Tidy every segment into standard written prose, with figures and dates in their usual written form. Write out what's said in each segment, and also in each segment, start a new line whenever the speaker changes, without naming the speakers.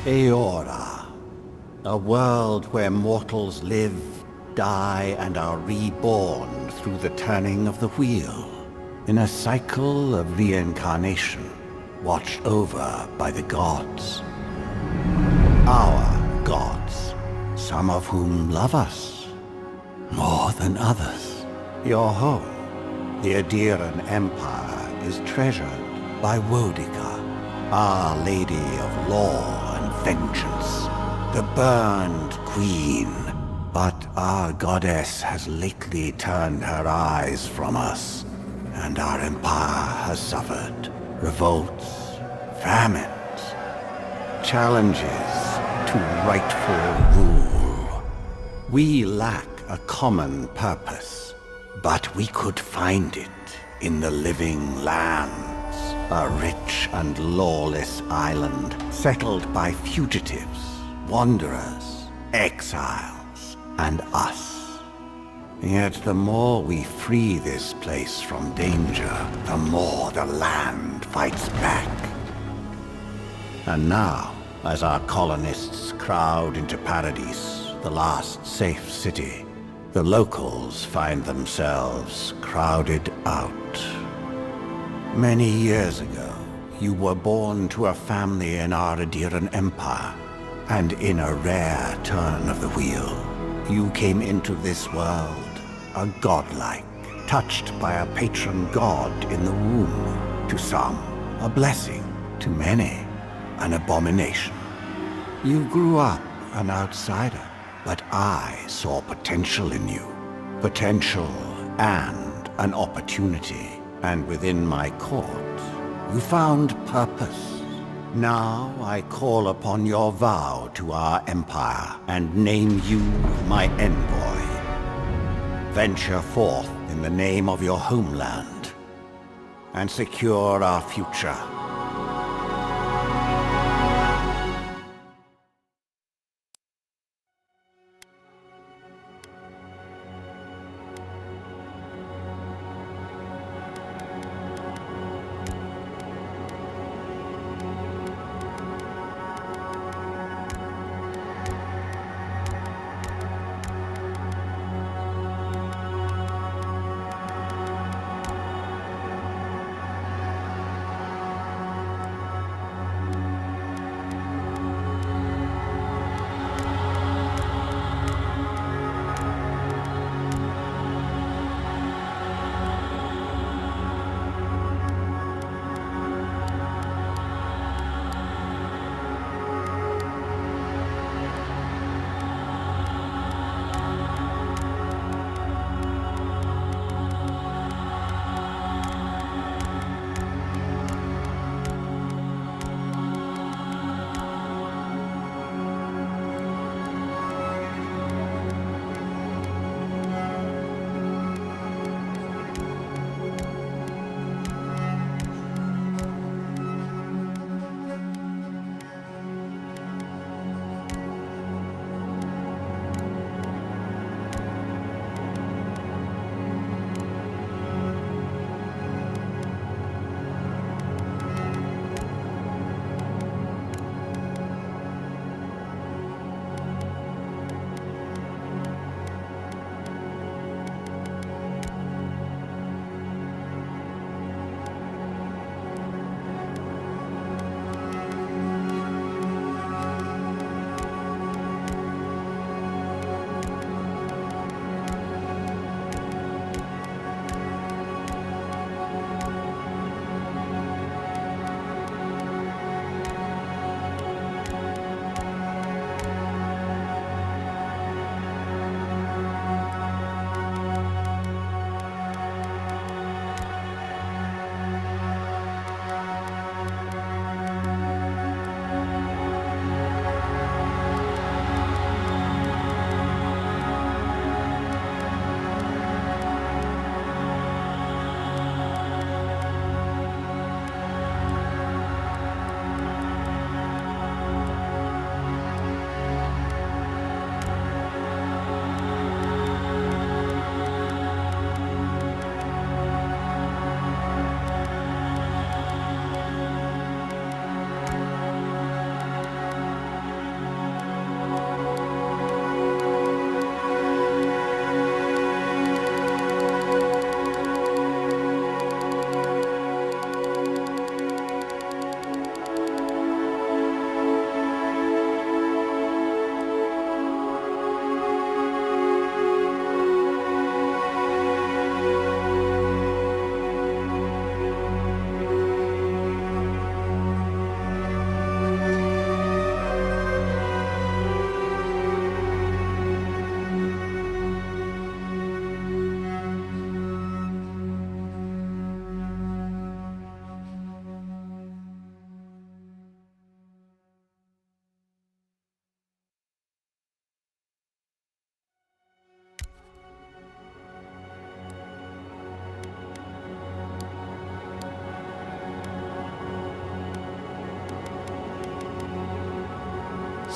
Hora, a world where mortals live, die, and are reborn through the turning of the wheel, in a cycle of reincarnation, watched over by the gods. Our gods, some of whom love us more than others. Your home, the Aedyr Empire, is treasured by Wodica, Our Lady of Law and Vengeance, the Burned Queen. But our goddess has lately turned her eyes from us, and our empire has suffered revolts, famines, challenges to rightful rule. We lack a common purpose, but we could find it in the living lands, a rich and lawless island settled by fugitives, wanderers, exiles, and us. Yet the more we free this place from danger, the more the land fights back. And now, as our colonists crowd into Paradise, the last safe city, the locals find themselves crowded out. Many years ago, you were born to a family in our Aedyr Empire, and in a rare turn of the wheel, you came into this world, a godlike, touched by a patron god in the womb. To some, a blessing; to many, an abomination. You grew up an outsider, but I saw potential in you. Potential and an opportunity. And within my court, you found purpose. Now I call upon your vow to our empire and name you my envoy. Venture forth in the name of your homeland and secure our future.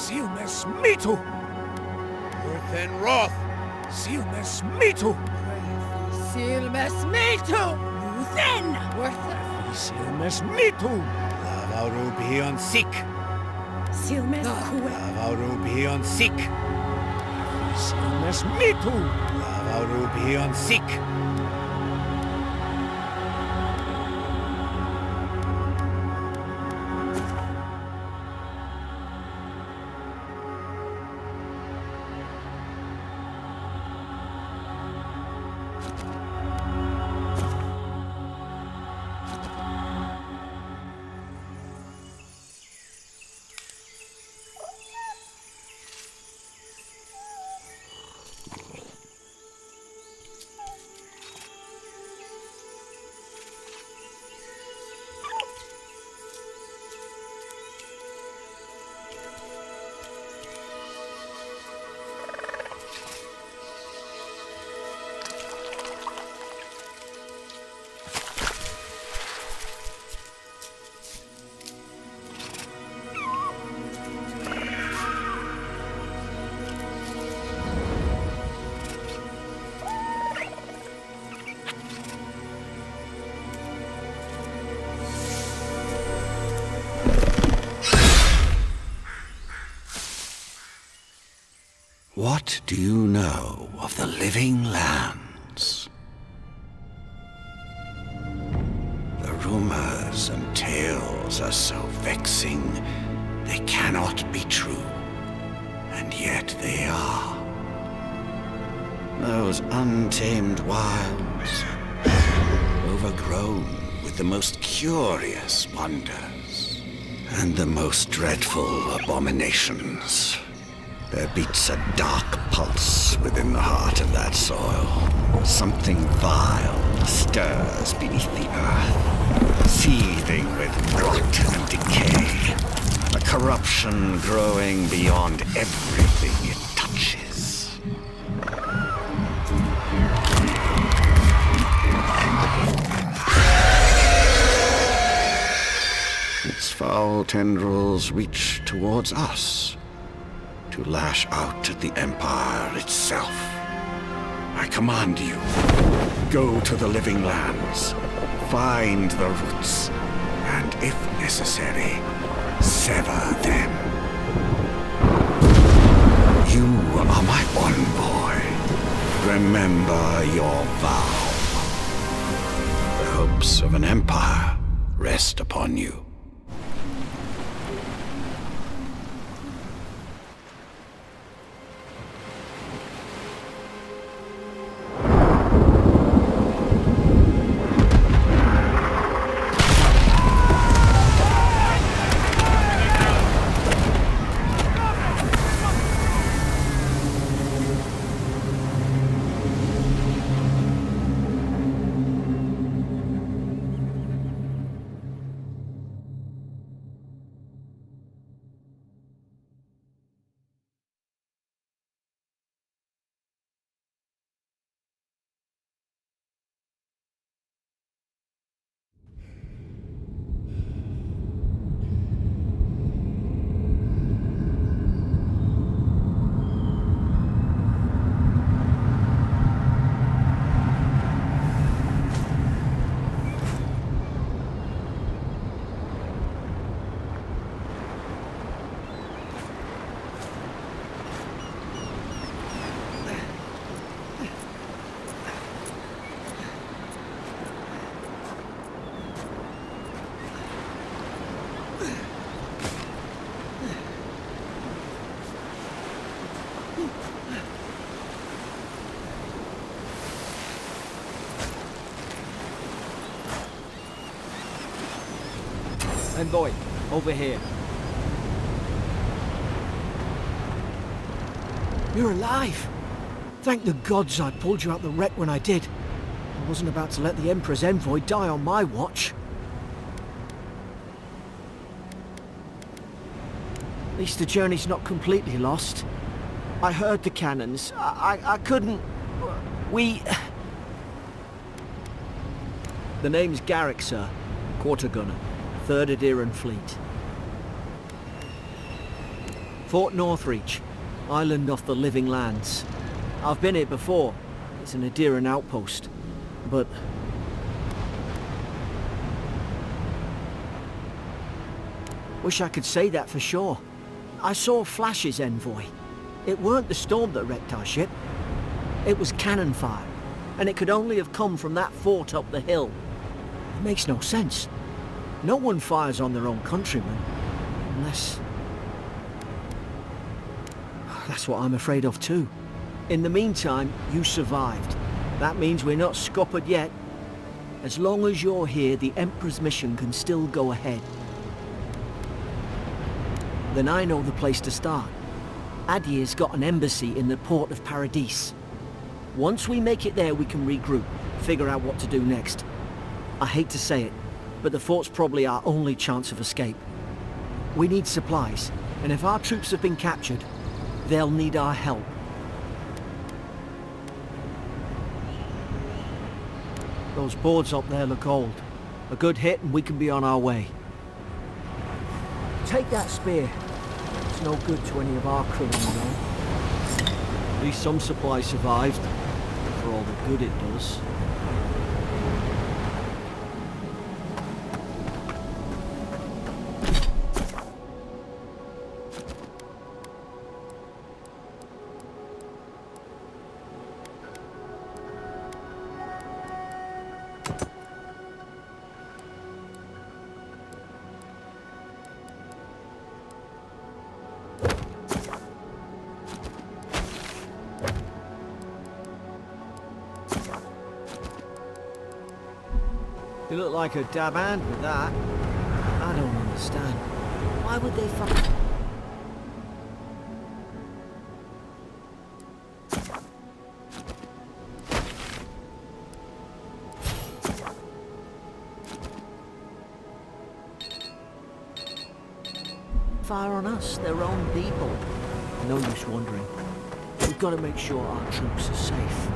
Silmes mitu!
Urthen Roth!
Silmes mitu!
Silmes mitu! Then! Worth
Silmes mitu!
Lavarubion Sik!
Silmes kue!
Lavarubion Sik!
Silmes mitu!
Lavarubion Sik!
What do you know of the living lands? The rumors and tales are so vexing, they cannot be true, and yet they are. Those untamed wilds, overgrown with the most curious wonders, and the most dreadful abominations. There beats a dark pulse within the heart of that soil. Something vile stirs beneath the earth, seething with rot and decay. A corruption growing beyond everything it touches. Its foul tendrils reach towards us, to lash out at the Empire itself. I command you, go to the living lands, find the roots, and if necessary, sever them. You are my envoy. Remember your vow. The hopes of an empire rest upon you.
Envoy, over here. You're alive! Thank the gods I pulled you out the wreck when I did. I wasn't about to let the Emperor's envoy die on my watch. At least the journey's not completely lost. I heard the cannons. I couldn't... We... The name's Garrick, sir. Quarter gunner. 3rd Aedyr Fleet. Fort Northreach, island off the Living Lands. I've been here before. It's an Aedyr outpost. But... wish I could say that for sure. I saw flashes, envoy. It weren't the storm that wrecked our ship. It was cannon fire, and it could only have come from that fort up the hill. It makes no sense. No one fires on their own countrymen, unless... That's what I'm afraid of too. In the meantime, you survived. That means we're not scuppered yet. As long as you're here, the Emperor's mission can still go ahead. Then I know the place to start. Aedyr's got an embassy in the port of Paradis. Once we make it there, we can regroup, figure out what to do next. I hate to say it, but the fort's probably our only chance of escape. We need supplies, and if our troops have been captured, they'll need our help. Those boards up there look old. A good hit and we can be on our way. Take that spear. It's no good to any of our crew, you know. At least some supplies survived, for all the good it does. You look like a dab hand with that. I don't understand. Why would they fire on us, their own people? No use wondering. We've got to make sure our troops are safe.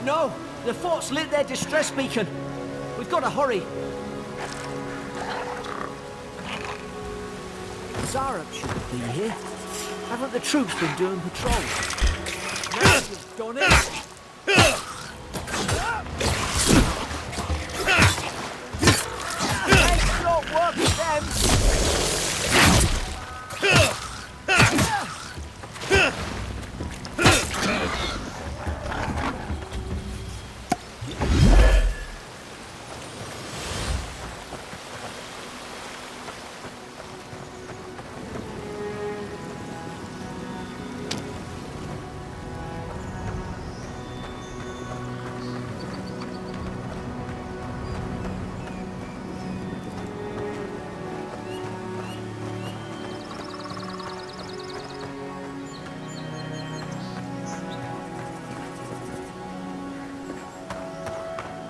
No! The fort's lit their distress beacon! We've got to hurry! Zarup should be here. Haven't the troops been doing patrols? Now you've done it! Hey, short work with them!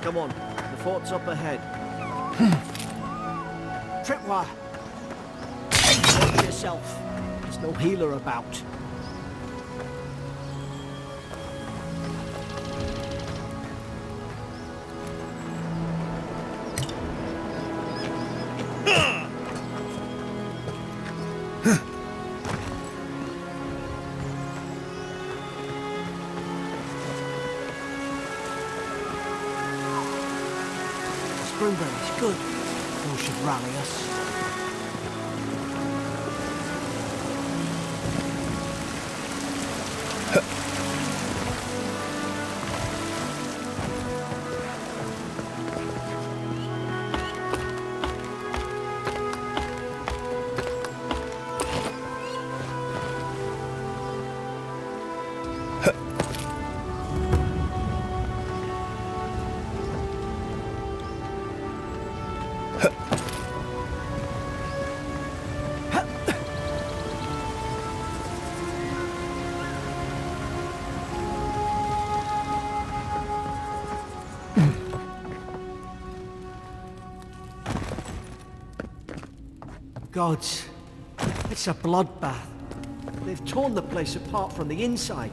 Come on, the fort's up ahead. Tripwire! Watch yourself. There's no healer about. Springberry's good. Those should rally us. Gods, it's a bloodbath. They've torn the place apart from the inside.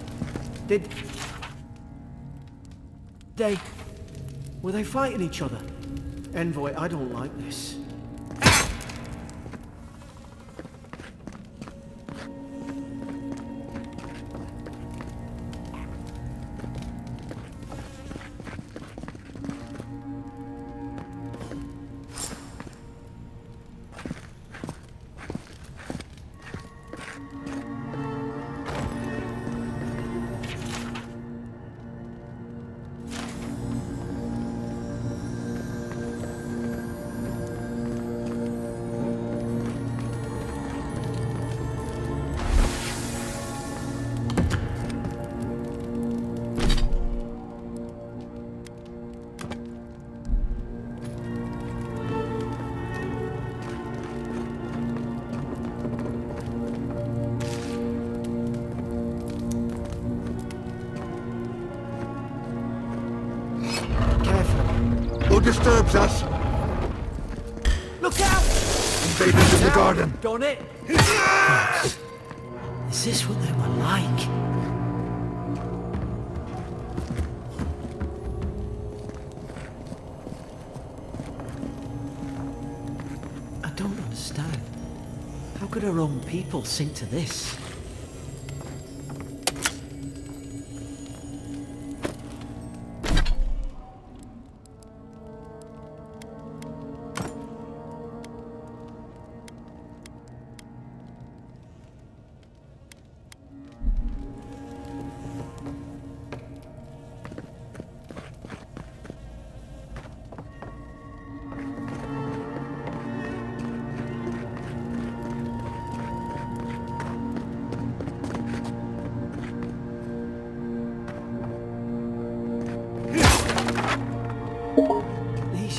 Were they fighting each other? Envoy, I don't like this.
Disturbs us.
Look out!
Invaders in the garden.
Done it! Is this what they were like? I don't understand. How could our own people sink to this?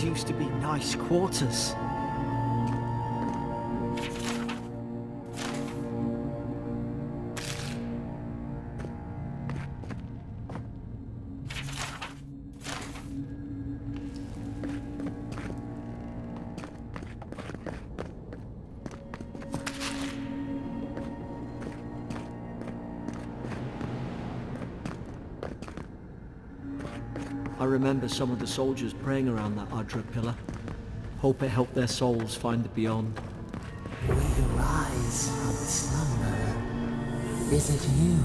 Used to be nice quarters. I remember some of the soldiers praying around that Aedyr pillar. Hope it helped their souls find the beyond.
We arise from slumber. Is it you?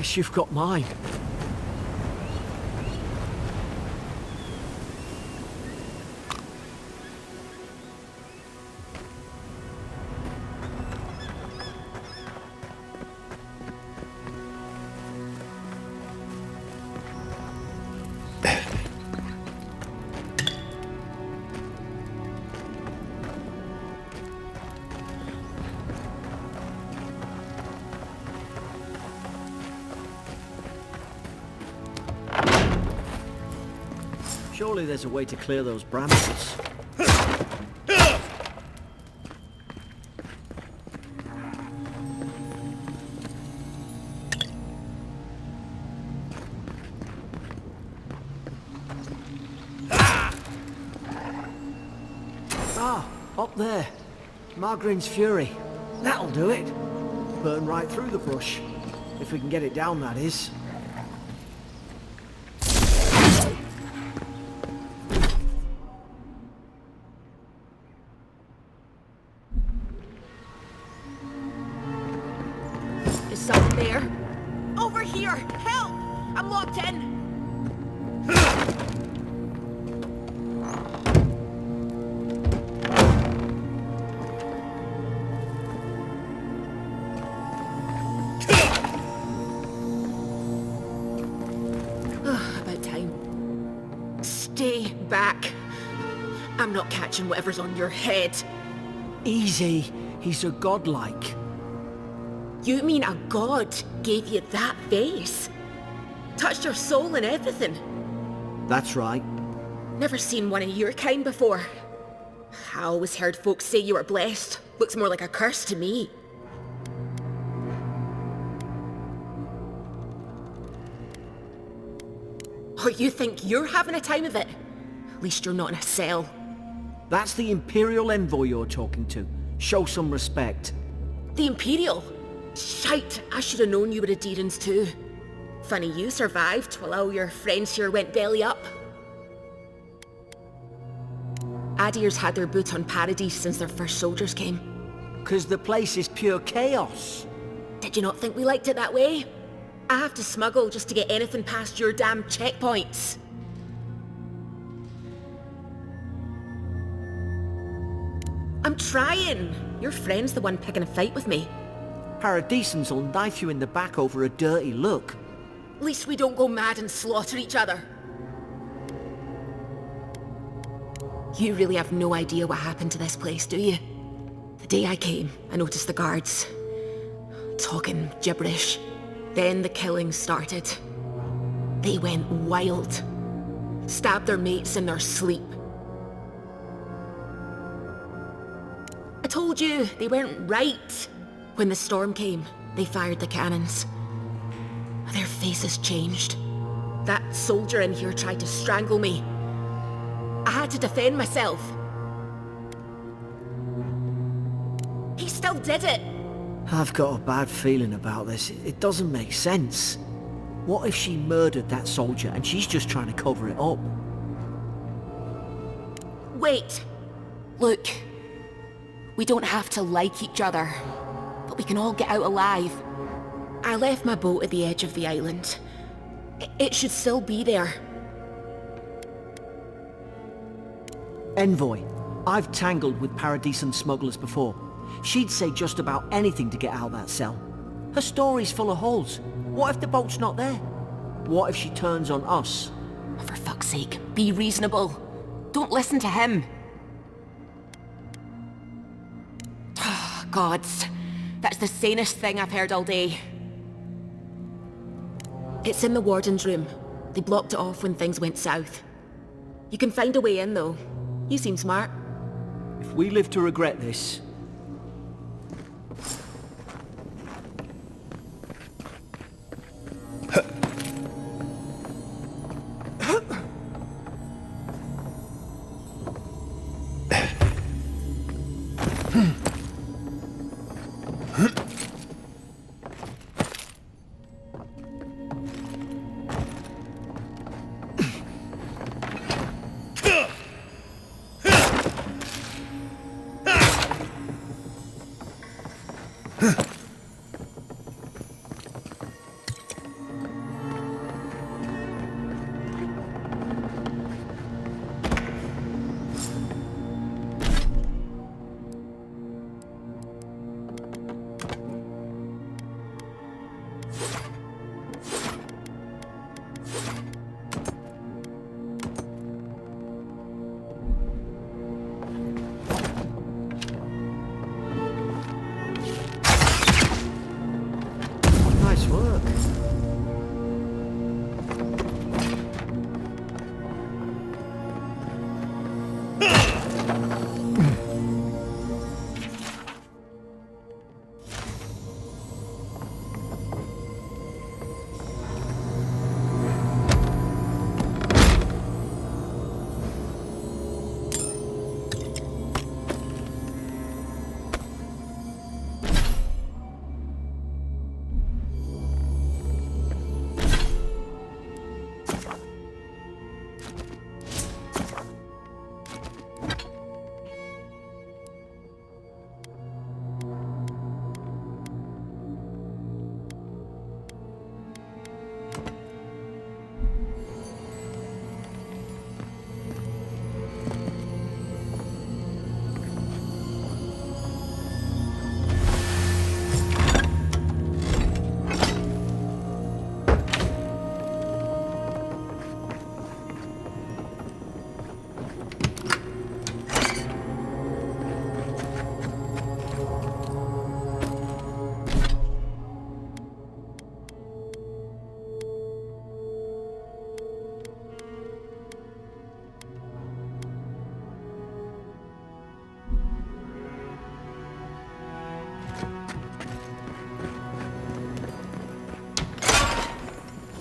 guess you've got mine. Surely there's a way to clear those brambles. Ah, up there. Margarine's Fury. That'll do it. Burn right through the brush. If we can get it down, that is.
Is someone there? Over here! Help! I'm locked in! About time. Stay back. I'm not catching whatever's on your head.
Easy. He's a godlike.
You mean a god gave you that face? Touched your soul and everything?
That's right.
Never seen one of your kind before. I always heard folks say you were blessed. Looks more like a curse to me. Oh, you think you're having a time of it? At least you're not in a cell.
That's the Imperial envoy you're talking to. Show some respect.
The Imperial? Shite, I should have known you were Aedyrians too. Funny you survived while all your friends here went belly up. Aedyrs had their boot on Paradise since their first soldiers came.
'Cause the place is pure chaos.
Did you not think we liked it that way? I have to smuggle just to get anything past your damn checkpoints. I'm trying. Your friend's the one picking a fight with me.
Paradisans will knife you in the back over a dirty look.
At least we don't go mad and slaughter each other. You really have no idea what happened to this place, do you? The day I came, I noticed the guards talking gibberish. Then the killing started. They went wild. Stabbed their mates in their sleep. I told you, they weren't right. When the storm came, they fired the cannons. Their faces changed. That soldier in here tried to strangle me. I had to defend myself. He still did it.
I've got a bad feeling about this. It doesn't make sense. What if she murdered that soldier and she's just trying to cover it up?
Wait. Look. We don't have to like each other, but we can all get out alive. I left my boat at the edge of the island. It should still be there.
Envoy, I've tangled with Paradisan smugglers before. She'd say just about anything to get out of that cell. Her story's full of holes. What if the boat's not there? What if she turns on us?
For fuck's sake, be reasonable. Don't listen to him. Gods, that's the sanest thing I've heard all day. It's in the warden's room. They blocked it off when things went south. You can find a way in, though. You seem smart.
If we live to regret this...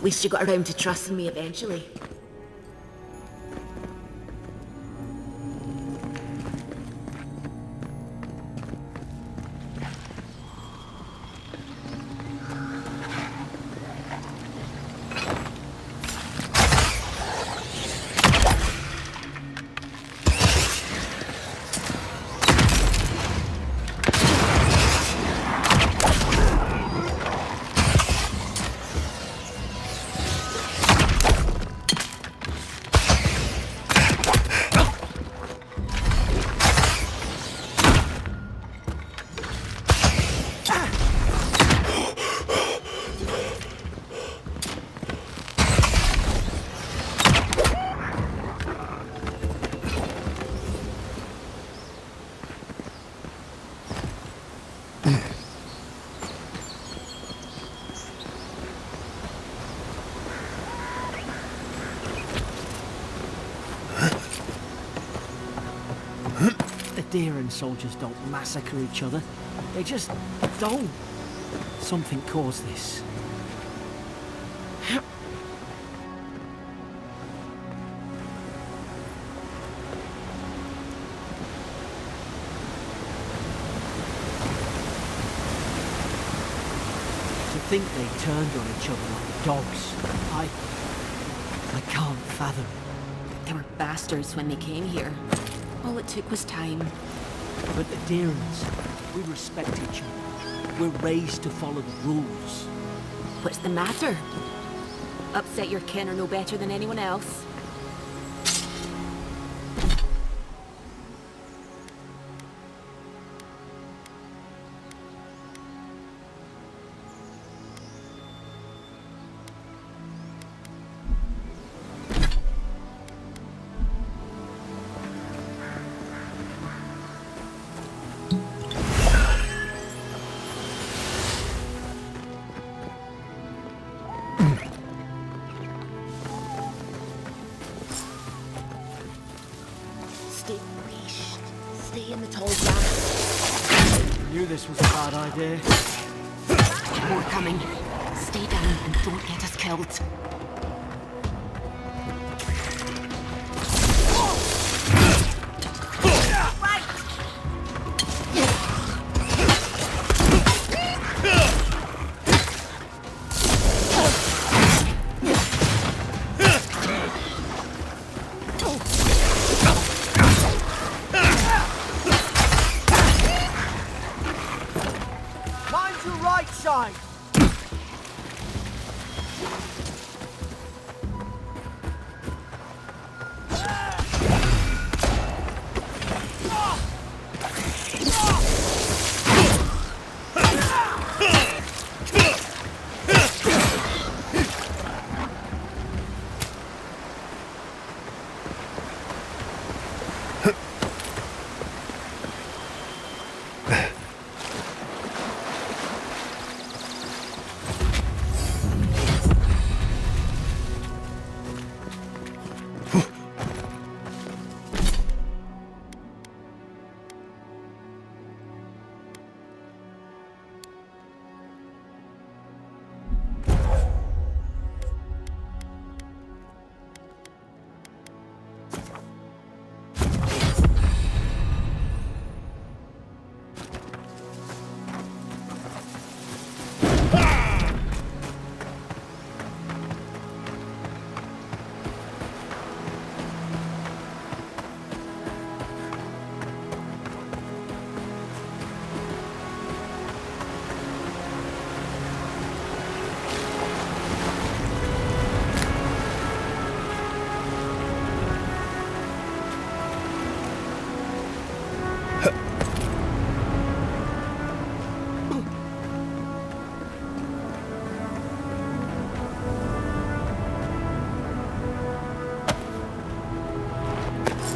least you got around to trusting me eventually.
Aedyr and soldiers don't massacre each other. They just don't. Something caused this. To think they turned on each other like dogs. I can't fathom.
They were bastards when they came here. All it took was time.
But Aedyrians, we respect each other. We're raised to follow the rules.
What's the matter? Upset your kin are no better than anyone else? Stay in the tall grass.
I knew this was a bad idea.
More coming. Stay down and don't get us killed.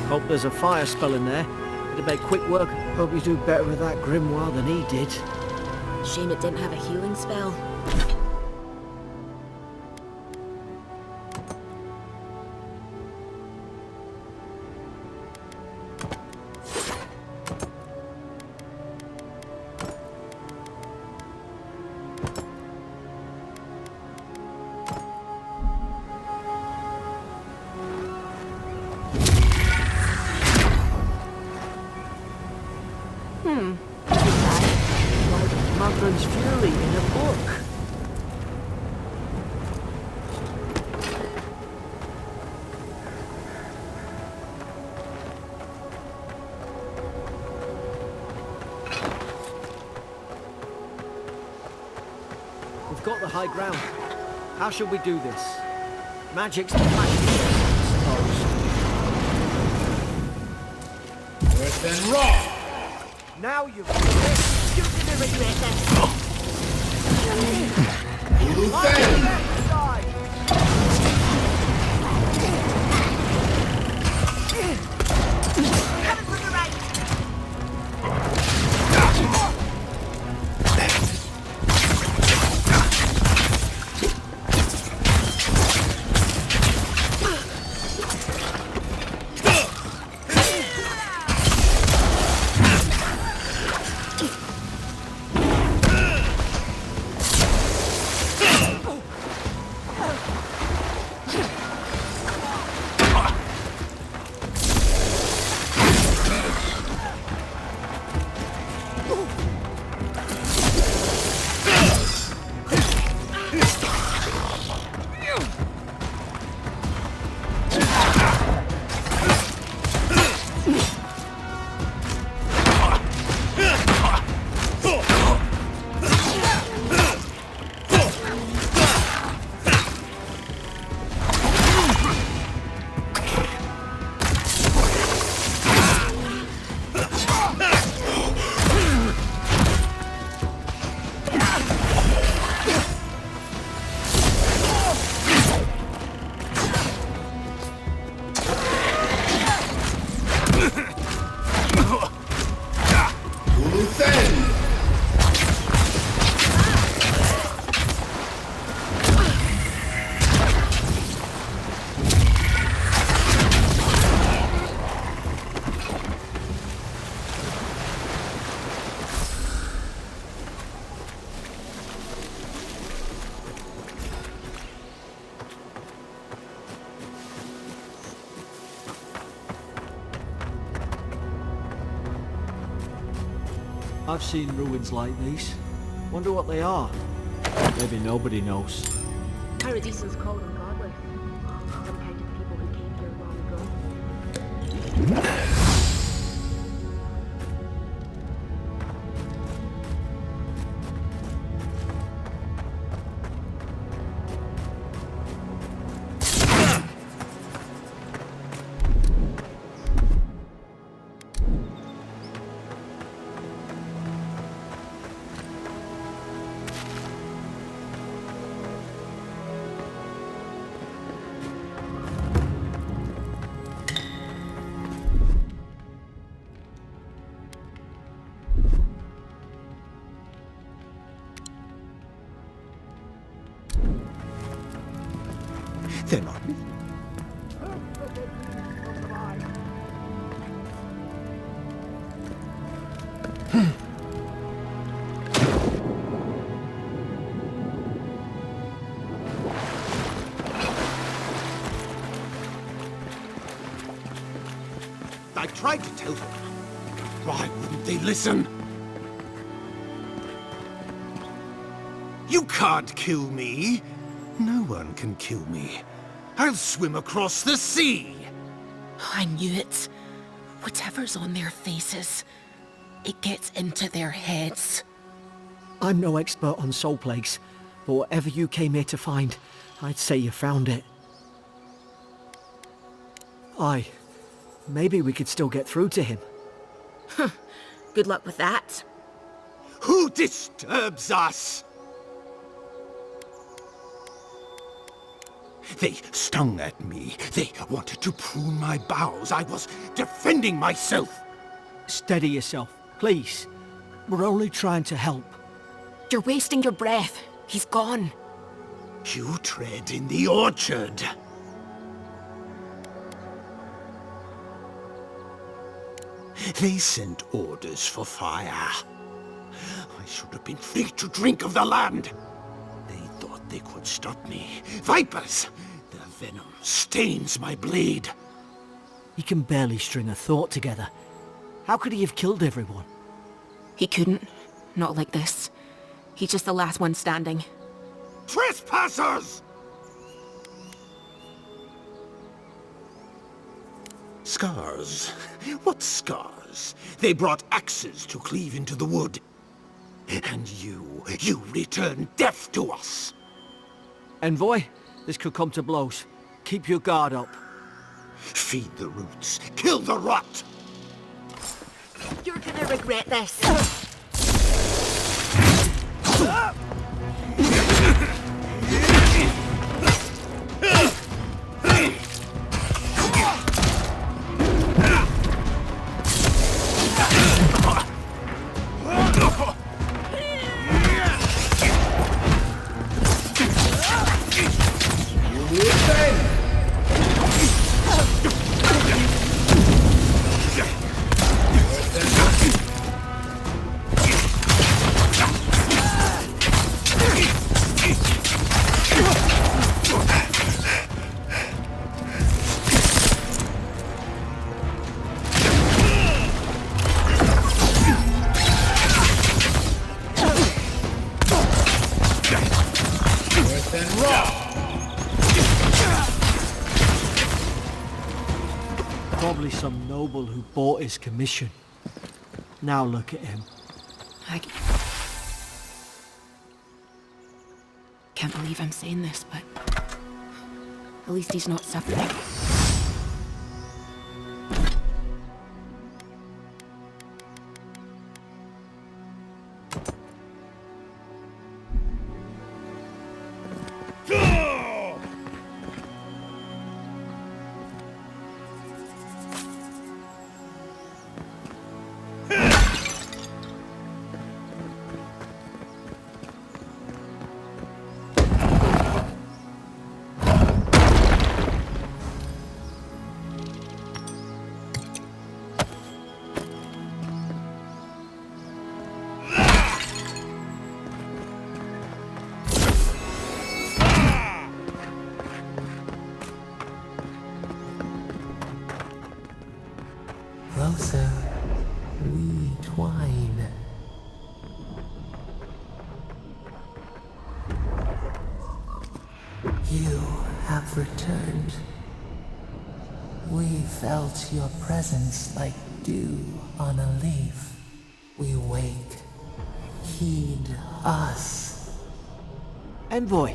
Hope there's a fire spell in there. It'd make quick work. Hope you do better with that grimoire than he did.
Shame it didn't have a healing spell.
Like Madron's Fury in a book. We've got the high ground. How shall we do this? Magic's the fastest, I
Earth and rock!
suppose. Now you've...
You're gonna regret this. Coming from the right.
I've seen ruins like these. Wonder what they are. Maybe nobody knows.
Paradisans call them godless. Some kind of people who came here long ago.
They're not.
I tried to tell them. Why wouldn't they listen? You can't kill me. No one can kill me. I'll swim across the sea.
I knew it. Whatever's on their faces, it gets into their heads.
I'm no expert on soul plagues, but whatever you came here to find, I'd say you found it. Aye. Maybe we could still get through to him.
Good luck with that.
Who disturbs us? They stung at me. They wanted to prune my bowels. I was defending myself.
Steady yourself, please. We're only trying to help.
You're wasting your breath. He's gone.
You tread in the orchard. They sent orders for fire. I should have been free to drink of the land. They thought they could stop me. Vipers! Their venom stains my blade.
He can barely string a thought together. How could he have killed everyone?
He couldn't. Not like this. He's just the last one standing.
Trespassers! Scars? What scars? They brought axes to cleave into the wood. And you return death to us!
Envoy, this could come to blows. Keep your guard up.
Feed the roots, kill the rot!
You're gonna regret this.
Probably some noble who bought his commission. Now look at him.
I can't believe I'm saying this, but at least he's not suffering.
Closer, we twine. You have returned. We felt your presence like dew on a leaf. We wake. Heed us.
Envoy,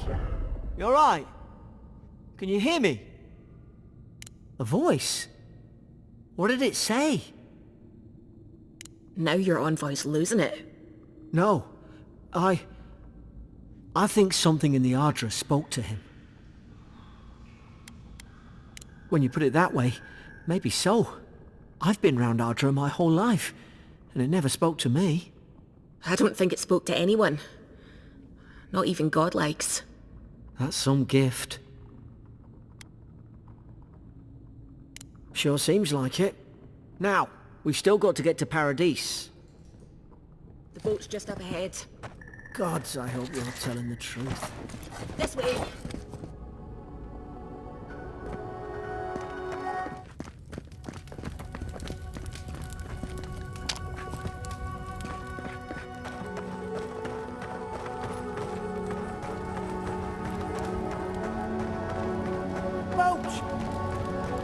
you alright? Can you hear me? A voice? What did it say?
Now your envoy's losing it.
No, I think something in the Aedyr spoke to him. When you put it that way, maybe so. I've been round Aedyr my whole life, and it never spoke to me.
I don't think it spoke to anyone. Not even godlikes.
That's some gift. Sure seems like it. Now, we've still got to get to Paradise.
The boat's just up ahead.
Gods, I hope you're telling the truth.
This way!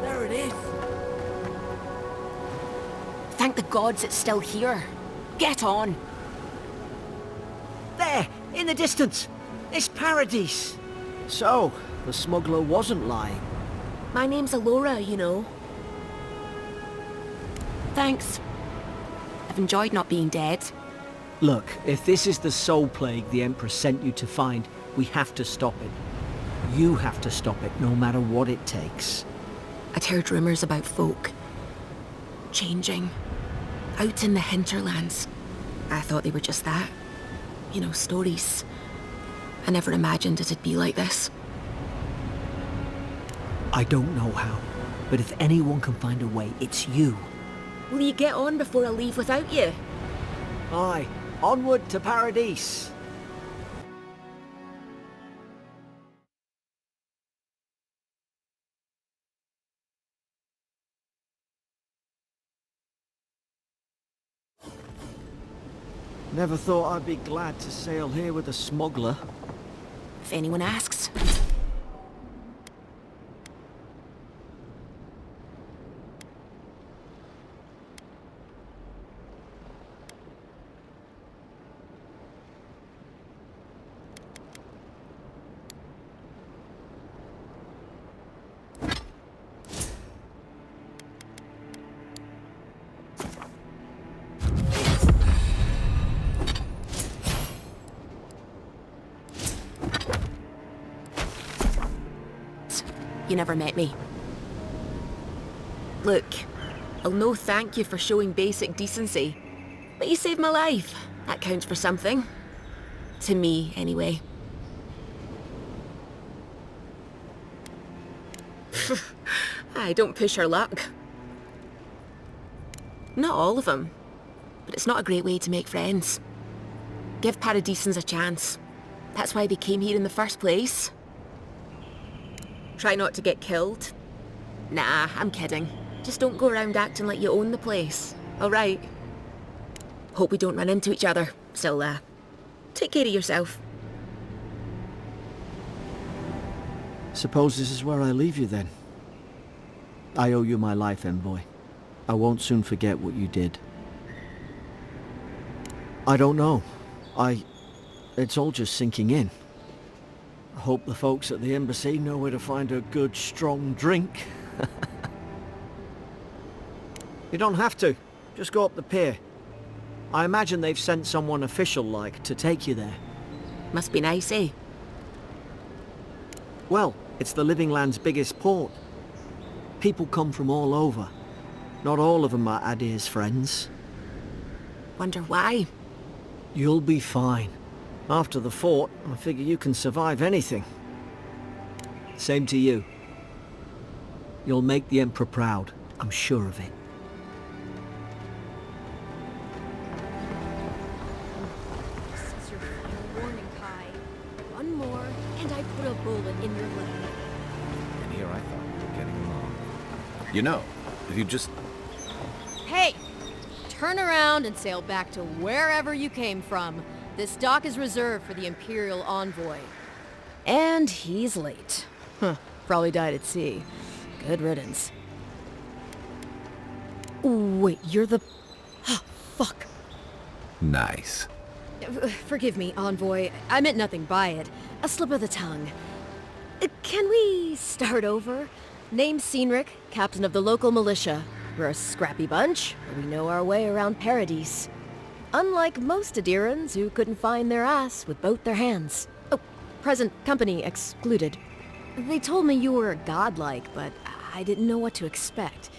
There it is.
Thank the gods it's still here. Get on!
There, in the distance. It's Paradise. So, the smuggler wasn't lying.
My name's Alora, you know. Thanks. I've enjoyed not being dead.
Look, if this is the soul plague the Empress sent you to find, we have to stop it. You have to stop it, no matter what it takes.
I'd heard rumours about folk changing out in the hinterlands. I thought they were just that. You know, stories. I never imagined it'd be like this.
I don't know how, but if anyone can find a way, it's you.
Will you get on before I leave without you?
Aye, onward to Paradise. Never thought I'd be glad to sail here with a smuggler.
If anyone asks. You never met me. Look, I'll no thank you for showing basic decency, but you saved my life. That counts for something. To me, anyway. I don't push her luck. Not all of them, but it's not a great way to make friends. Give Paradisans a chance. That's why they came here in the first place. Try not to get killed. Nah, I'm kidding. Just don't go around acting like you own the place, alright? Hope we don't run into each other. Still, take care of yourself.
Suppose this is where I leave you then. I owe you my life, envoy. I won't soon forget what you did. I don't know. It's all just sinking in. I hope the folks at the embassy know where to find a good, strong drink. You don't have to. Just go up the pier. I imagine they've sent someone official-like to take you there.
Must be nice, eh?
Well, it's the Living Land's biggest port. People come from all over. Not all of them are Aedyr's friends.
Wonder why?
You'll be fine. After the fort, I figure you can survive anything. Same to you. You'll make the Emperor proud, I'm sure of it.
This is your final warning, Kai. One more, and I put a bullet in your leg.
And here I thought we were getting along. You know, if you just...
Hey! Turn around and sail back to wherever you came from. This dock is reserved for the Imperial envoy. And he's late. Huh. Probably died at sea. Good riddance. Wait, you're the... Fuck.
Nice.
Forgive me, envoy. I meant nothing by it. A slip of the tongue. Can we start over? Name's Cynric, captain of the local militia. We're a scrappy bunch, but we know our way around Paradise. Unlike most Aedyrans who couldn't find their ass with both their hands. Oh, present company excluded. They told me you were godlike, but I didn't know what to expect.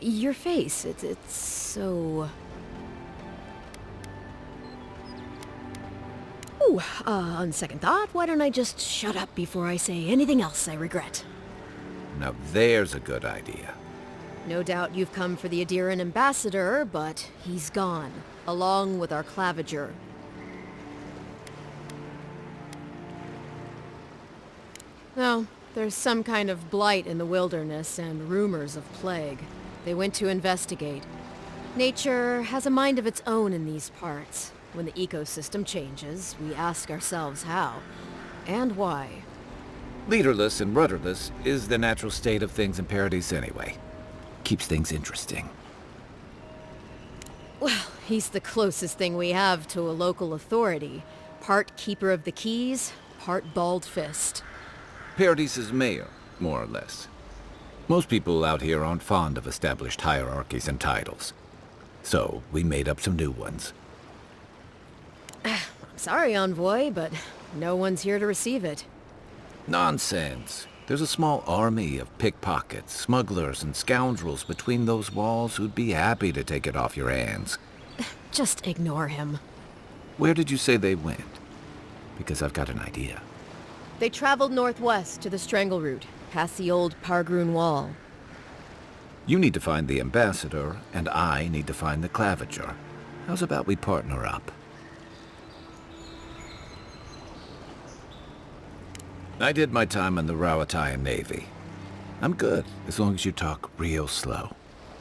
Your face, it's so... Ooh, on second thought, why don't I just shut up before I say anything else I regret?
Now there's a good idea.
No doubt you've come for the Aedyran ambassador, but he's gone, along with our claviger. No, there's some kind of blight in the wilderness and rumors of plague. They went to investigate. Nature has a mind of its own in these parts. When the ecosystem changes, we ask ourselves how, and why.
Leaderless and rudderless is the natural state of things in Paradise anyway. Keeps things interesting.
Well, he's the closest thing we have to a local authority. Part keeper of the keys, part bald fist.
Paradise's mayor, more or less. Most people out here aren't fond of established hierarchies and titles. So, we made up some new ones.
I'm sorry, envoy, but no one's here to receive it.
Nonsense. There's a small army of pickpockets, smugglers, and scoundrels between those walls who'd be happy to take it off your hands.
Just ignore him.
Where did you say they went? Because I've got an idea.
They traveled northwest to the Strangle Route, past the old Pargroon Wall.
You need to find the ambassador, and I need to find the claviger. How's about we partner up? I did my time in the Rawatayan Navy. I'm good, as long as you talk real slow.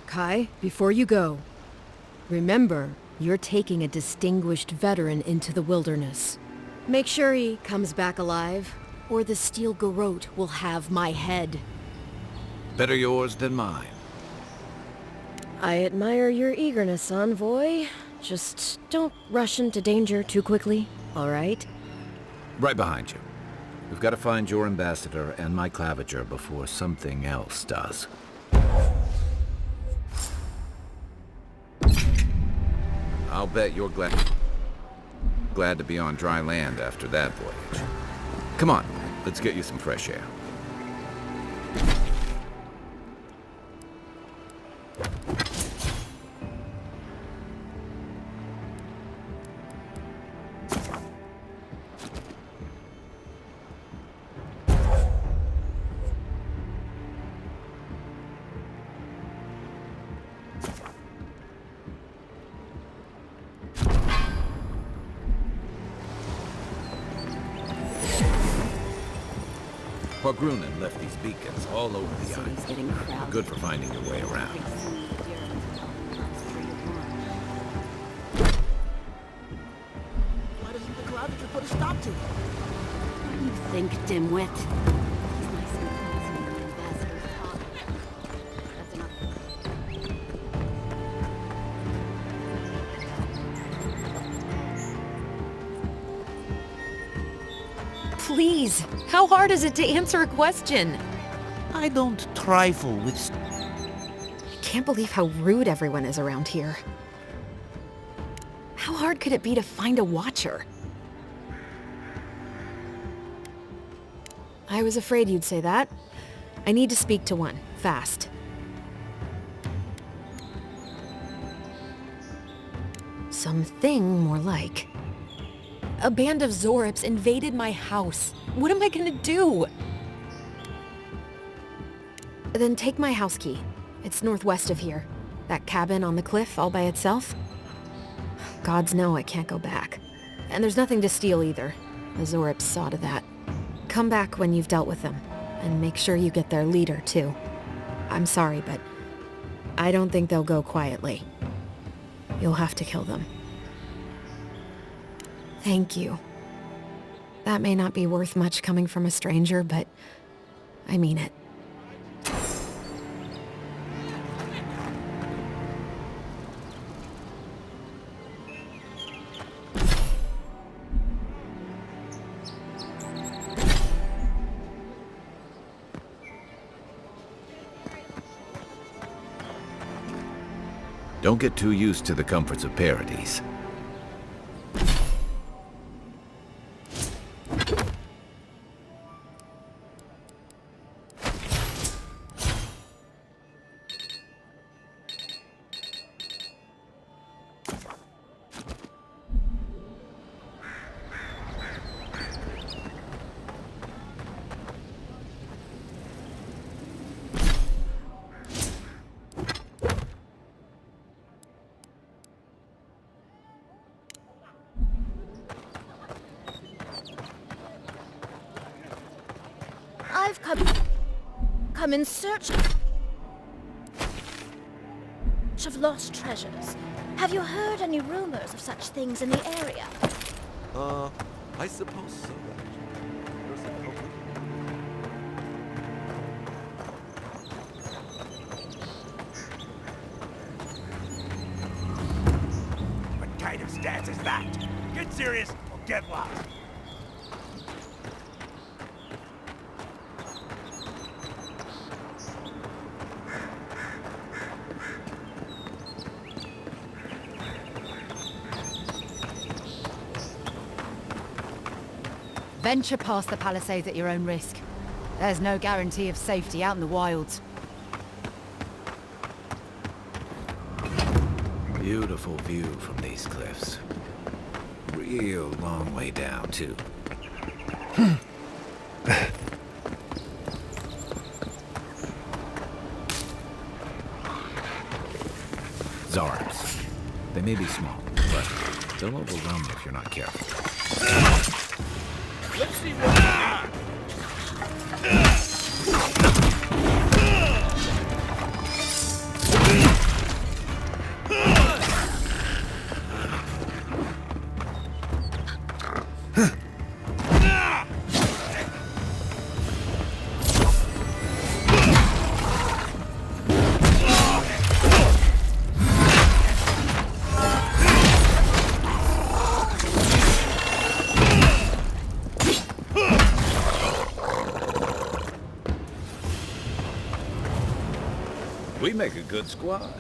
Kai, before you go, remember, You're taking a distinguished veteran into the wilderness. Make sure he comes back alive, or the steel garrote will have my head.
Better yours than mine.
I admire your eagerness, Envoy. Just don't rush into danger too quickly, all right?
Right behind you. We've got to find your ambassador and my claviger before something else does. I'll bet you're glad to be on dry land after that voyage. Come on, let's get you some fresh air. Grunin left these beacons all over the island. Good for finding your way around.
Why doesn't the claviger put a stop to it?
What do you think, dimwit?
Please, how hard is it to answer a question?
I don't trifle with...
I can't believe how rude everyone is around here. How hard could it be to find a watcher? I was afraid you'd say that. I need to speak to one, fast. Something more like... A band of Zorips invaded my house. What am I gonna do? Then take my house key. It's northwest of here. That cabin on the cliff all by itself. Gods know I can't go back. And there's nothing to steal either. The Zorips saw to that. Come back when you've dealt with them. And make sure you get their leader, too. I'm sorry, but I don't think they'll go quietly. You'll have to kill them. Thank you. That may not be worth much coming from a stranger, but I mean it.
Don't get too used to the comforts of Paradise.
I've come in search of lost treasures. Have you heard any rumors of such things in the area?
I suppose so.
What kind of stance is that? Get serious or get lost.
Venture past the palisades at your own risk. There's no guarantee of safety out in the wilds.
Beautiful view from these cliffs. Real long way down, too. Zars. They may be small, but they'll overwhelm you if you're not careful.
Let's see what...
We make a good squad.